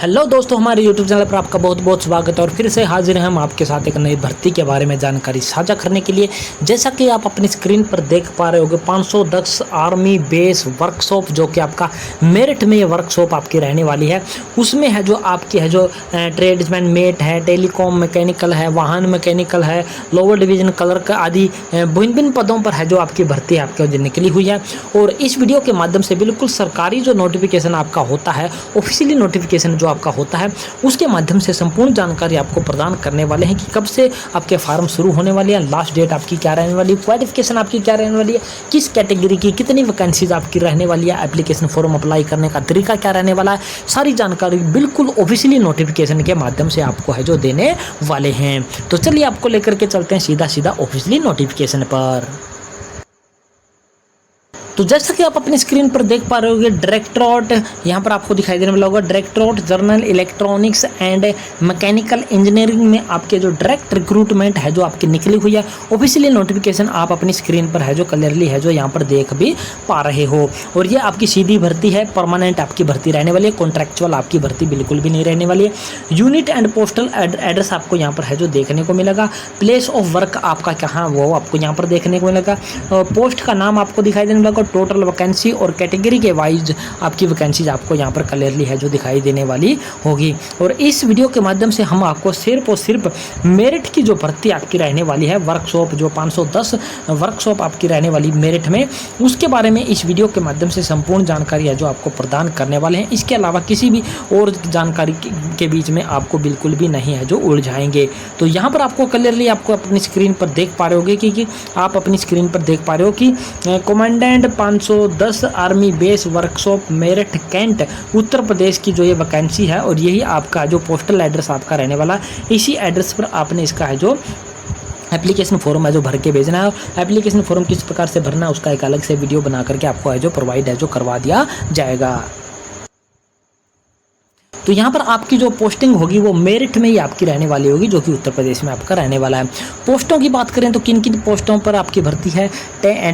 Hello दोस्तों, हमारे YouTube channel पर आपका बहुत बहुत स्वागत है और फिर से हाजिर हैं हम आपके साथ एक नई भर्ती के बारे में जानकारी साझा करने के लिए। जैसा कि आप अपनी स्क्रीन पर देख पा रहे होंगे, 510 आर्मी बेस वर्कशॉप जो कि आपका मेरठ में ये वर्कशॉप आपकी रहने वाली है। उसमें है जो आपकी है जो ट्रेड्समैन मेट है, टेलीकॉम मैकेनिकल है, वाहन मैकेनिकल है, लोअर डिवीजन क्लर्क आदि भिन्न भिन्न पदों पर है जो आपकी भर्ती आपके जो निकली हुई है। और इस वीडियो के माध्यम से बिल्कुल सरकारी जो नोटिफिकेशन आपका होता है, ऑफिशियली नोटिफिकेशन जो आपका होता है, उसके माध्यम से संपूर्ण जानकारी आपको प्रदान करने वाले हैं कि कब से आपके फार्म शुरू होने वाली है, लास्ट डेट आपकी क्या रहने वाली है, क्वालिफिकेशन आपकी क्या रहने वाली है, किस कैटेगरी की कितनी वैकेंसीज आपकी रहने वाली है, एप्लीकेशन फॉर्म अप्लाई करने का तरीका क्या रहने वाला है। सारी जानकारी बिल्कुल ऑफिशियली नोटिफिकेशन के माध्यम से आपको है जो देने वाले हैं। तो चलिए आपको लेकर के चलते हैं सीधा सीधा ऑफिशियली नोटिफिकेशन पर। तो जैसा कि आप अपनी स्क्रीन पर देख पा रहे होंगे, डायरेक्टरेट यहाँ पर आपको दिखाई देने वाला होगा, directorate general electronics and mechanical engineering में आपके जो डायरेक्ट रिक्रूटमेंट है जो आपकी निकली हुई है। ऑफिशियली नोटिफिकेशन आप अपनी स्क्रीन पर है जो क्लियरली है जो यहाँ पर देख भी पा रहे हो। और ये आपकी सीधी भर्ती है, परमानेंट आपकी भर्ती रहने वाली है, कॉन्ट्रैक्चुअल आपकी भर्ती बिल्कुल भी नहीं रहने वाली है। यूनिट एंड पोस्टल एड्रेस आपको यहाँ पर है जो देखने को मिलेगा। प्लेस ऑफ वर्क आपका कहाँ वो आपको यहाँ पर देखने को मिलेगा। पोस्ट का नाम आपको दिखाई देने वाला, टोटल वैकेंसी और कैटेगरी के वाइज आपकी वैकेंसीज आपको यहाँ पर क्लियरली है जो दिखाई देने वाली होगी। और इस वीडियो के माध्यम से हम आपको सिर्फ और सिर्फ मेरिट की जो भर्ती आपकी रहने वाली है, वर्कशॉप जो 510 वर्कशॉप आपकी रहने वाली मेरिट में, उसके बारे में इस वीडियो के माध्यम से संपूर्ण जानकारी है जो आपको प्रदान करने वाले हैं। इसके अलावा किसी भी और जानकारी के बीच में आपको बिल्कुल भी नहीं है जो उलझाएंगे। तो यहाँ पर आपको क्लियरली आपको अपनी स्क्रीन पर देख पा रहे होगे कि आप अपनी स्क्रीन पर देख पा रहे हो कि commandant 510 army base workshop Meerut cantt Uttar Pradesh की जो ये वैकेंसी है। और यही आपका जो पोस्टल एड्रेस आपका रहने वाला है, इसी एड्रेस पर आपने इसका है जो एप्लीकेशन फॉर्म है जो भर के भेजना है। एप्लीकेशन फॉर्म किस प्रकार से भरना है उसका एक अलग से वीडियो बना करके आपको है जो प्रोवाइड है जो करवा दिया जाएगा। तो यहाँ पर आपकी जो पोस्टिंग होगी वो मेरिट में ही आपकी रहने वाली होगी, जो कि उत्तर प्रदेश में आपका रहने वाला है। पोस्टों की बात करें तो किन किन पोस्टों पर आपकी भर्ती है।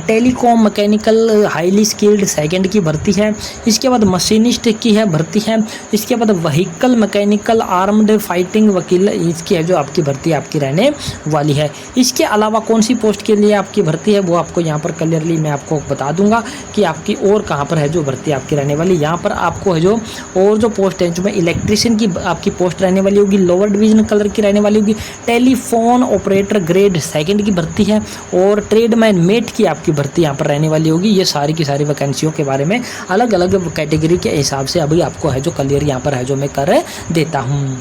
Telecom mechanical highly skilled second की भर्ती है। इसके बाद मशीनिस्ट की है भर्ती है। इसके बाद व्हीकल मैकेनिकल आर्म्ड फाइटिंग वकील, इसकी है जो आपकी भर्ती आपकी रहने वाली है। इसके अलावा कौन सी पोस्ट के लिए आपकी भर्ती है वो आपको यहाँ पर क्लियरली मैं आपको बता दूंगा कि आपकी और कहाँ पर है जो भर्ती आपकी रहने वाली। यहाँ पर आपको है जो और जो पोस्ट है जो इलेक्ट्रीशियन की आपकी पोस्ट रहने वाली होगी, लोअर डिवीजन कलर की रहने वाली होगी। टेलीफोन ऑपरेटर ग्रेड सेकंड की भर्ती है और ट्रेडमैन मेट की आपकी भर्ती यहाँ पर रहने वाली होगी। ये सारी की सारी वैकेंसियों के बारे में अलग अलग कैटेगरी के हिसाब से अभी आपको है जो क्लियर यहाँ पर है जो मैं कर देता हूँ।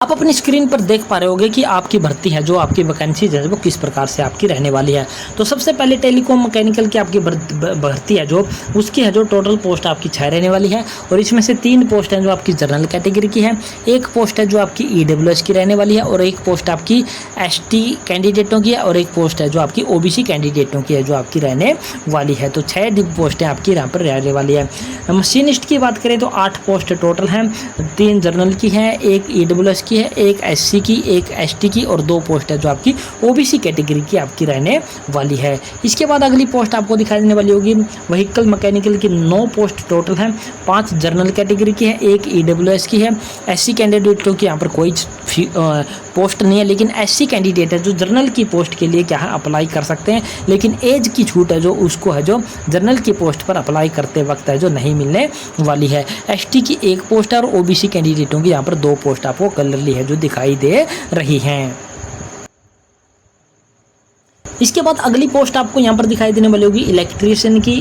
आप अपनी स्क्रीन पर देख पा रहे होगे कि आपकी भर्ती है जो आपकी वैकेंसी है वो किस प्रकार से आपकी रहने वाली है। तो सबसे पहले टेलीकॉम मैकेनिकल की आपकी भर्ती है जो उसकी है जो टोटल पोस्ट आपकी 6 रहने वाली है। और इसमें से 3 पोस्ट हैं जो आपकी जनरल कैटेगरी की है, 1 पोस्ट है जो आपकी ईडब्ल्यूएस की रहने वाली है और 1 पोस्ट आपकी एसटी कैंडिडेटों की है और 1 पोस्ट है जो आपकी ओबीसी कैंडिडेटों की है जो आपकी रहने वाली है। तो 6 पोस्टें आपकी यहाँ पर रहने वाली है। मशीनिस्ट की बात करें तो 8 पोस्ट टोटल हैं, 3 जनरल की हैं, 1 ईडब्ल्यूएस की है, 1 एससी की, 1 एसटी की और 2 पोस्ट है जो आपकी ओबीसी कैटेगरी की आपकी रहने वाली है। इसके बाद अगली पोस्ट आपको दिखाई देने वाली होगी व्हीकल मैकेनिकल की 9 पोस्ट टोटल हैं, 5 जनरल कैटेगरी की है, 1 ईडब्ल्यूएस की है। एससी कैंडिडेटों की यहाँ पर कोई पोस्ट नहीं है, लेकिन एससी कैंडिडेट है जो जनरल की पोस्ट के लिए क्या है अप्लाई कर सकते हैं, लेकिन एज की छूट है जो उसको है जो जनरल की पोस्ट पर अप्लाई करते वक्त है जो नहीं मिलने वाली है। एसटी की 1 पोस्ट है और ओबीसी कैंडिडेटों की यहाँ पर 2 पोस्ट आपको क्लियरली है जो दिखाई दे रही हैं। इसके बाद अगली पोस्ट आपको यहाँ पर दिखाई देने वाली होगी इलेक्ट्रीशियन की,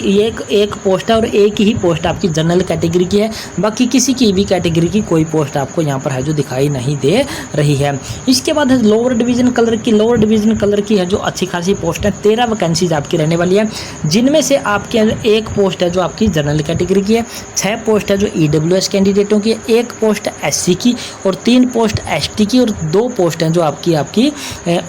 एक पोस्ट है और 1 ही पोस्ट आपकी जनरल कैटेगरी की है। बाकी किसी की भी कैटेगरी की कोई पोस्ट आपको यहाँ पर है जो दिखाई नहीं दे रही है। इसके बाद है लोअर डिवीजन कलर की। लोअर डिवीजन कलर की है जो अच्छी खासी पोस्ट है, 13 वैकेंसीज आपकी रहने वाली है, जिनमें से आपके 1 पोस्ट है जो आपकी जनरल कैटेगरी की है, 6 पोस्ट है जो ईडब्ल्यूएस कैंडिडेटों की है, 1 पोस्ट एससी की और 3 पोस्ट एसटी की और 2 पोस्ट हैं जो आपकी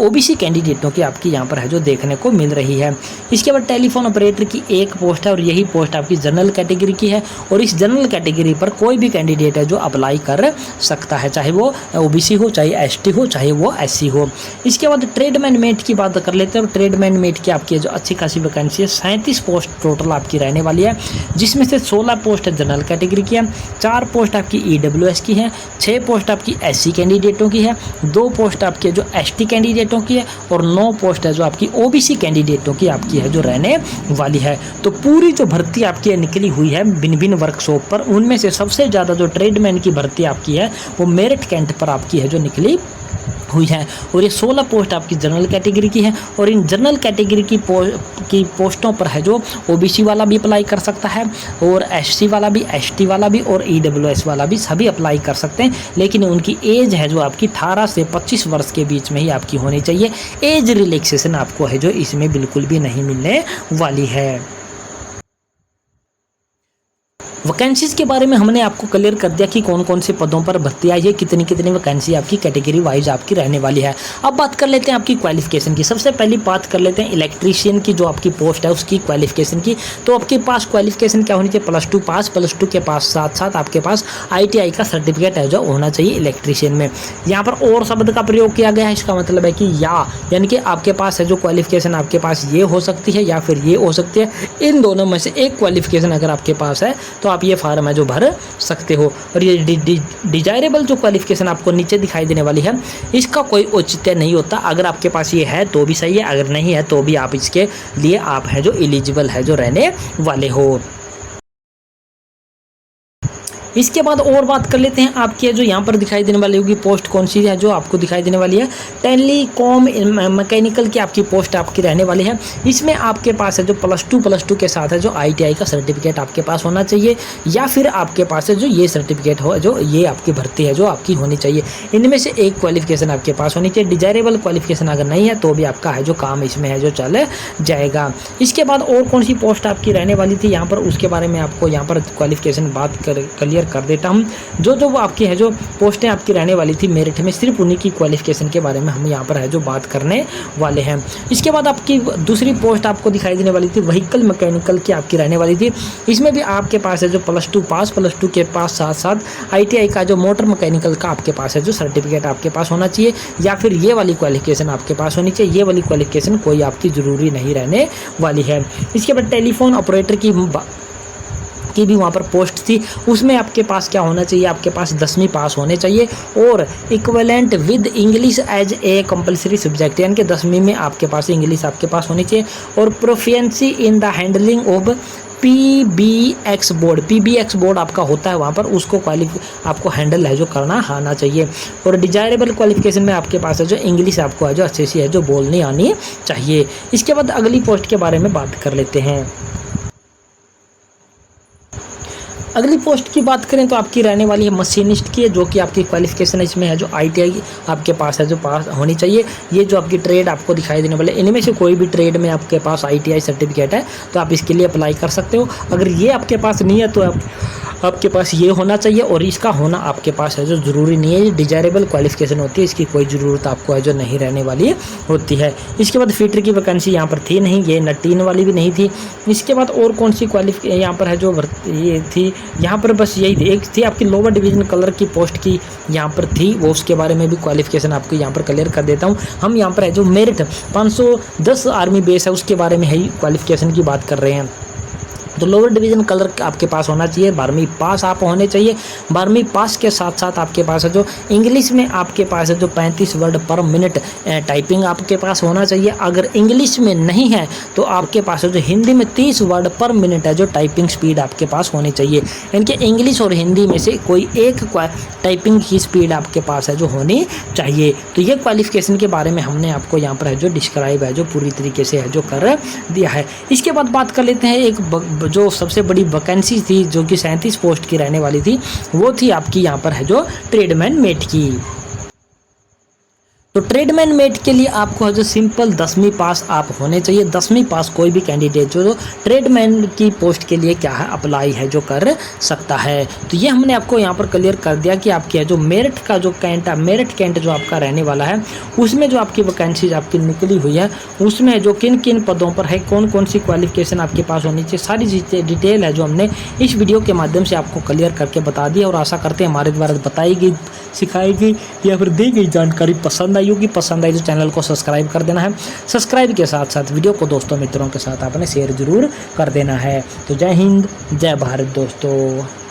ओबीसी कैंडिडेटों की आपकी यहाँ पर है जो देखने को मिल रही है। इसके बाद टेलीफोन ऑपरेटर की एक पोस्ट है और यही पोस्ट आपकी जनरल कैटेगरी की है और इस जनरल कैटेगरी पर कोई भी कैंडिडेट है जो अप्लाई कर सकता है, चाहे वो ओबीसी हो, चाहे एसटी हो, चाहे वो एससी हो। इसके बाद ट्रेडमैन मेट की बात कर लेते हैं। ट्रेडमैन मेट की आपकी जो अच्छी खासी वैकेंसी है, 37 पोस्ट टोटल आपकी रहने वाली है, जिसमें से 16 पोस्ट जनरल कैटेगरी की है, 4 पोस्ट आपकी ईडब्ल्यूएस की है, 6 पोस्ट आपकी एससी कैंडिडेटों की है, 2 पोस्ट आपके जो एसटी कैंडिडेटों की है और 9 पोस्ट है जो आपकी ओबीसी कैंडिडेटों की आपकी है जो रहने वाली है। तो पूरी जो भर्ती आपकी निकली हुई है भिन्न भिन्न वर्कशॉप पर, उनमें से सबसे ज़्यादा जो ट्रेडमैन की भर्ती आपकी है वो मेरिट कैंट पर आपकी है जो निकली हुई है और ये 16 पोस्ट आपकी जनरल कैटेगरी की है और इन जनरल कैटेगरी की पोस्टों पर है जो ओबीसी वाला भी अप्लाई कर सकता है और एससी वाला भी, एसटी वाला भी और ईडब्ल्यूएस वाला भी, सभी अप्लाई कर सकते हैं। लेकिन उनकी एज है जो आपकी 18 से 25 वर्ष के बीच में ही आपकी होनी चाहिए। एज रिलैक्सेशन आपको है जो इसमें बिल्कुल भी नहीं मिलने वाली है। वैकेंसीज के बारे में हमने आपको क्लियर कर दिया कि कौन कौन से पदों पर भर्ती आई है, कितनी कितनी वैकेंसी आपकी कैटेगरी वाइज आपकी रहने वाली है। अब बात कर लेते हैं आपकी क्वालिफिकेशन की। सबसे पहली बात कर लेते हैं इलेक्ट्रीशियन की जो आपकी पोस्ट है उसकी क्वालिफिकेशन की। तो आपके पास क्वालिफिकेशन क्या होनी चाहिए? +2 पास, +2 के पास साथ साथ आपके पास ITI का सर्टिफिकेट है जो होना चाहिए इलेक्ट्रीशियन में। यहाँ पर और शब्द का प्रयोग किया गया है, इसका मतलब है कि यानी कि आपके पास है जो क्वालिफिकेशन आपके पास ये हो सकती है या फिर ये हो सकती है। इन दोनों में से एक क्वालिफिकेशन अगर आपके पास है तो आप ये फार्म है जो भर सकते हो। और ये डिजायरेबल जो क्वालिफिकेशन आपको नीचे दिखाई देने वाली है, इसका कोई औचित्य नहीं होता। अगर आपके पास ये है तो भी सही है, अगर नहीं है तो भी आप इसके लिए आप है जो एलिजिबल है जो रहने वाले हो। इसके बाद और बात कर लेते हैं आपकी जो यहाँ पर दिखाई देने वाली होगी पोस्ट कौन सी है जो आपको दिखाई देने वाली है, टेलीकॉम मैकेनिकल की आपकी पोस्ट आपकी रहने वाली है। इसमें आपके पास है जो +2 के साथ है जो ITI का सर्टिफिकेट आपके पास होना चाहिए या फिर आपके पास है जो ये सर्टिफिकेट हो जो ये आपकी भर्ती है जो आपकी होनी चाहिए। इनमें से एक क्वालिफिकेशन आपके पास होनी चाहिए। डिजायरेबल क्वालिफिकेशन अगर नहीं है तो भी आपका है जो काम इसमें है जो चल जाएगा। इसके बाद और कौन सी पोस्ट आपकी रहने वाली थी यहाँ पर, उसके बारे में आपको यहाँ पर क्वालिफिकेशन बात क्लियर कर देता हूँ। जो आपकी है जो पोस्टें आपकी रहने वाली थी मेरिट में, सिर्फ उन्हीं की क्वालिफिकेशन के बारे में हम यहाँ पर है जो बात करने वाले हैं। इसके बाद आपकी दूसरी पोस्ट आपको दिखाई देने वाली थी व्हीकल मैकेनिकल की आपकी रहने वाली थी। इसमें भी आपके पास है जो +2 पास, +2 के पास साथ साथ ITI का जो मोटर मैकेनिकल का आपके पास है जो सर्टिफिकेट आपके पास होना चाहिए या फिर ये वाली क्वालिफिकेशन आपके पास होनी चाहिए। ये वाली क्वालिफिकेशन कोई आपकी ज़रूरी नहीं रहने वाली है। इसके बाद टेलीफोन ऑपरेटर की भी वहाँ पर पोस्ट थी, उसमें आपके पास क्या होना चाहिए? आपके पास 10वीं पास होने चाहिए और equivalent with English as a compulsory subject, यानी कि 10वीं में आपके पास इंग्लिश आपके पास होनी चाहिए और proficiency in the handling of PBX board. PBX board आपका होता है वहाँ पर, उसको आपको हैंडल है जो करना आना चाहिए। और डिजायरेबल क्वालिफिकेशन में आपके पास है जो इंग्लिश आपको है जो अच्छी सी है जो बोलनी आनी चाहिए। इसके बाद अगली पोस्ट के बारे में बात कर लेते हैं। अगली पोस्ट की बात करें तो आपकी रहने वाली है मशीनिस्ट की, जो कि आपकी क्वालिफिकेशन इसमें है जो ITI आपके पास है जो पास होनी चाहिए। ये जो आपकी ट्रेड आपको दिखाई देने वाले, इनमें से कोई भी ट्रेड में आपके पास ITI सर्टिफिकेट है तो आप इसके लिए अप्लाई कर सकते हो। अगर ये आपके पास नहीं है तो आपके पास ये होना चाहिए और इसका होना आपके पास है जो ज़रूरी नहीं है। ये डिजायरेबल क्वालिफिकेशन होती है, इसकी कोई ज़रूरत आपको है जो नहीं रहने वाली होती है। इसके बाद फिटर की वैकेंसी यहाँ पर थी नहीं, ये नटीन वाली भी नहीं थी। इसके बाद और कौन सी क्वालिफिकेशन यहाँ पर है जो ये थी, यहाँ पर बस यही थी। एक थी आपकी लोअर डिवीजन कलर की पोस्ट की यहाँ पर थी, वो उसके बारे में भी क्वालिफिकेशन आपको यहाँ पर क्लियर कर देता हूँ। हम यहाँ पर है जो मेरिट 510 आर्मी बेस है उसके बारे में ही क्वालिफिकेशन की बात कर रहे हैं। तो लोअर डिवीजन कलर आपके पास होना चाहिए, 12वीं पास आप होने चाहिए। 12वीं पास के साथ साथ आपके पास है जो इंग्लिश में आपके पास है जो 35 वर्ड पर मिनट टाइपिंग आपके पास होना चाहिए। अगर इंग्लिश में नहीं है तो आपके पास है जो हिंदी में 30 वर्ड पर मिनट है जो टाइपिंग स्पीड आपके पास होनी चाहिए। यानी कि इंग्लिश और हिंदी में से कोई एक टाइपिंग की स्पीड आपके पास है जो होनी चाहिए। तो ये क्वालिफिकेशन के बारे में हमने आपको यहाँ पर है जो डिस्क्राइब है जो पूरी तरीके से है जो कर दिया है। इसके बाद बात कर लेते हैं एक जो सबसे बड़ी वैकेंसी थी जो कि 37 पोस्ट की रहने वाली थी, वो थी आपकी यहाँ पर है जो ट्रेडमैन मेट की। तो ट्रेडमैन मेट के लिए आपको जो सिंपल 10वीं पास आप होने चाहिए। 10वीं पास कोई भी कैंडिडेट जो ट्रेडमैन की पोस्ट के लिए क्या है अप्लाई है जो कर सकता है। तो ये हमने आपको यहाँ पर क्लियर कर दिया कि आपकी जो मेरिट का जो मेरिट कैंट जो आपका रहने वाला है उसमें जो आपकी वैकेंसीज आपकी निकली हुई है उसमें जो किन किन पदों पर है, कौन कौन सी क्वालिफिकेशन आपके पास होनी चाहिए, सारी चीज़ें डिटेल है जो हमने इस वीडियो के माध्यम से आपको क्लियर करके बता दी। और आशा करते हैं हमारे द्वारा बताई गई, सिखाई गई या फिर दी गई जानकारी पसंद आई होगी। पसंद आई तो चैनल को सब्सक्राइब कर देना है। सब्सक्राइब के साथ साथ वीडियो को दोस्तों मित्रों के साथ आपने शेयर जरूर कर देना है। तो जय हिंद, जय भारत दोस्तों।